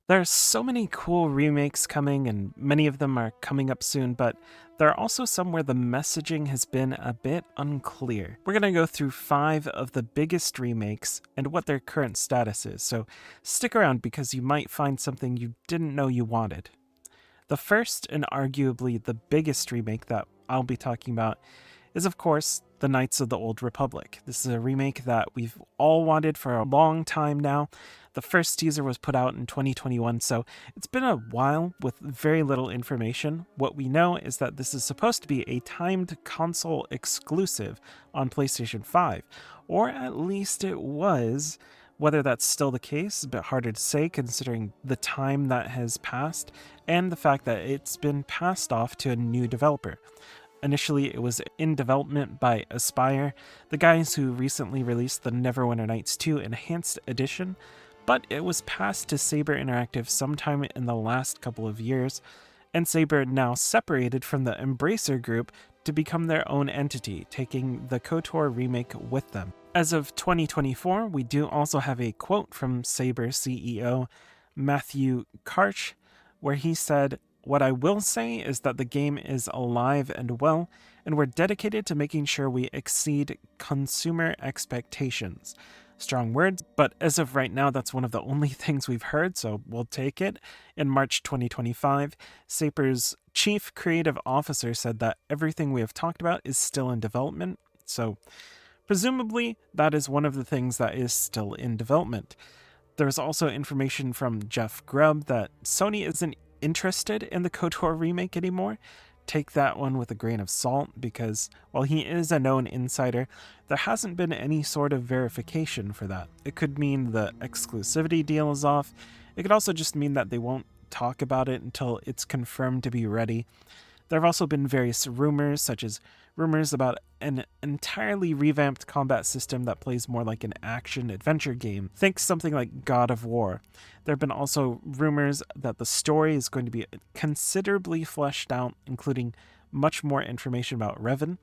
There are so many cool remakes coming, and many of them are coming up soon, but there are also some where the messaging has been a bit unclear. We're going to go through 5 of the biggest remakes and what their current status is, so stick around because you might find something you didn't know you wanted. The first and arguably the biggest remake that I'll be talking about is, of course, the Knights of the Old Republic. This is a remake that we've all wanted for a long time now. The first teaser was put out in 2021, so it's been a while with very little information. What we know is that this is supposed to be a timed console exclusive on PlayStation 5, or at least it was. Whether that's still the case is a bit harder to say considering the time that has passed and the fact that it's been passed off to a new developer. Initially, it was in development by Aspyr, the guys who recently released the Neverwinter Nights 2 Enhanced Edition, but it was passed to Saber Interactive sometime in the last couple of years, and Saber now separated from the Embracer Group to become their own entity, taking the KOTOR Remake with them. As of 2024, we do also have a quote from Saber CEO Matthew Karch, where he said, "What I will say is that the game is alive and well, and we're dedicated to making sure we exceed consumer expectations." Strong words, but as of right now, that's one of the only things we've heard, so we'll take it. In March 2025, Saber's chief creative officer said that everything we have talked about is still in development, so presumably that is one of the things that is still in development. There's also information from Jeff Grubb that Sony isn't interested in the KOTOR remake anymore. Take that one with a grain of salt because while he is a known insider, there hasn't been any sort of verification for that. It could mean the exclusivity deal is off. It could also just mean that they won't talk about it until it's confirmed to be ready. There have also been various rumors, such as rumors about an entirely revamped combat system that plays more like an action-adventure game. Think something like God of War. There have been also rumors that the story is going to be considerably fleshed out, including much more information about Revan.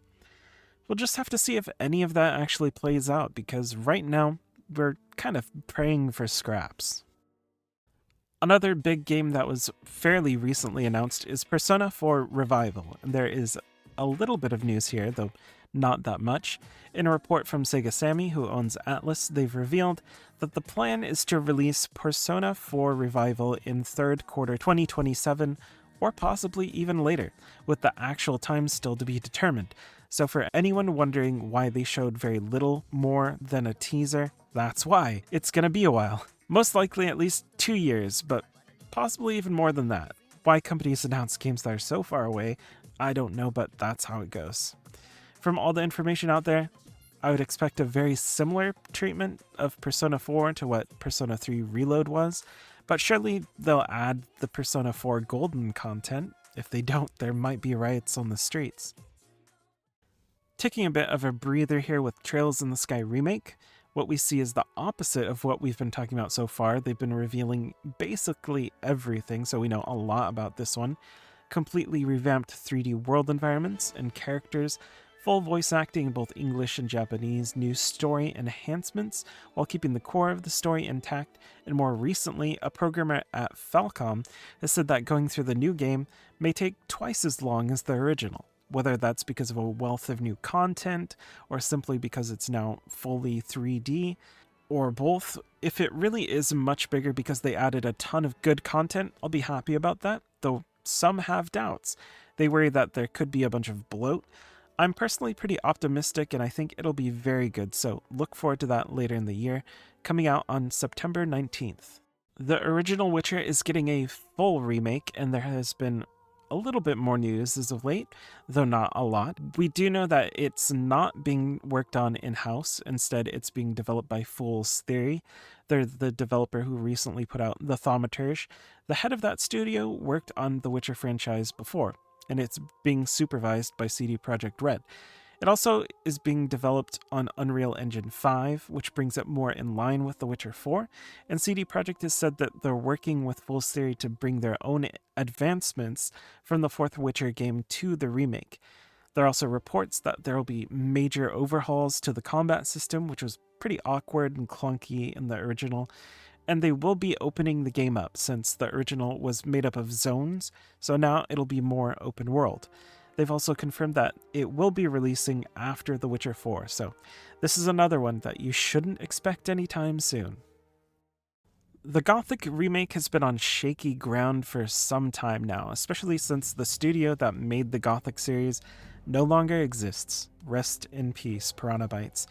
We'll just have to see if any of that actually plays out, because right now, we're kind of praying for scraps. Another big game that was fairly recently announced is Persona 4 Revival, and there is a little bit of news here, though not that much. In a report from Sega Sammy, who owns Atlus, they've revealed that the plan is to release Persona 4 Revival in third quarter 2027, or possibly even later, with the actual time still to be determined. So for anyone wondering why they showed very little more than a teaser, that's why. It's gonna be a while. Most likely at least 2 years, but possibly even more than that. Why companies announce games that are so far away, I don't know, but that's how it goes. From all the information out there, I would expect a very similar treatment of Persona 4 to what Persona 3 Reload was, but surely they'll add the Persona 4 Golden content. If they don't, there might be riots on the streets. Taking a bit of a breather here with Trails in the Sky Remake, what we see is the opposite of what we've been talking about so far. They've been revealing basically everything, so we know a lot about this one. Completely revamped 3D world environments and characters, full voice acting in both English and Japanese, new story enhancements while keeping the core of the story intact, and more recently, a programmer at Falcom has said that going through the new game may take twice as long as the original. Whether that's because of a wealth of new content, or simply because it's now fully 3D, or both. If it really is much bigger because they added a ton of good content, I'll be happy about that, though some have doubts. They worry that there could be a bunch of bloat. I'm personally pretty optimistic and I think it'll be very good, so look forward to that later in the year, coming out on September 19th. The original Witcher is getting a full remake, and there has been a little bit more news as of late, though not a lot. We do know that it's not being worked on in-house. Instead, it's being developed by Fool's Theory. They're the developer who recently put out The Thaumaturge. The head of that studio worked on the Witcher franchise before, and it's being supervised by CD Projekt Red. It also is being developed on Unreal Engine 5, which brings it more in line with The Witcher 4, and CD Projekt has said that they're working with Fool's Theory to bring their own advancements from the fourth Witcher game to the remake. There are also reports that there will be major overhauls to the combat system, which was pretty awkward and clunky in the original, And they will be opening the game up since the original was made up of zones, so now it'll be more open world. They've also confirmed that it will be releasing after The Witcher 4, so this is another one that you shouldn't expect anytime soon. The Gothic remake has been on shaky ground for some time now, especially since the studio that made the Gothic series no longer exists. Rest in peace, Piranha Bytes.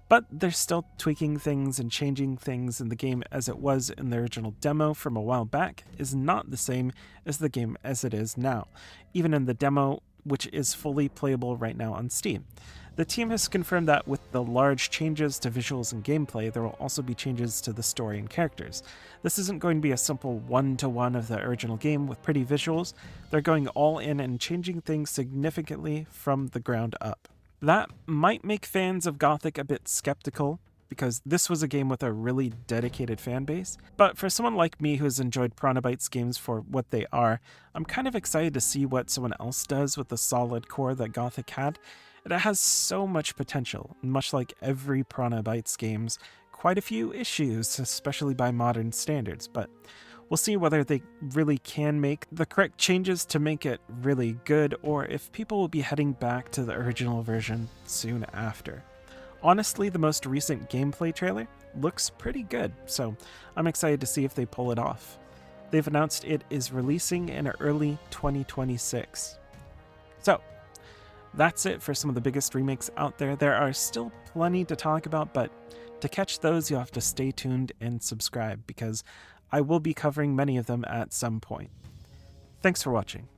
But they're still tweaking things and changing things, and the game as it was in the original demo from a while back is not the same as the game as it is now, even in the demo, which is fully playable right now on Steam. The team has confirmed that with the large changes to visuals and gameplay, there will also be changes to the story and characters. This isn't going to be a simple one-to-one of the original game with pretty visuals. They're going all in and changing things significantly from the ground up. That might make fans of Gothic a bit skeptical, because this was a game with a really dedicated fan base. But for someone like me who's enjoyed Piranha Bytes games for what they are, I'm kind of excited to see what someone else does with the solid core that Gothic had. It has so much potential, and much like every Piranha Bytes games, quite a few issues, especially by modern standards, but we'll see whether they really can make the correct changes to make it really good, or if people will be heading back to the original version soon after. Honestly, the most recent gameplay trailer looks pretty good, so I'm excited to see if they pull it off. They've announced it is releasing in early 2026. So, that's it for some of the biggest remakes out there. There are still plenty to talk about, but to catch those, you'll have to stay tuned and subscribe, because I will be covering many of them at some point. Thanks for watching.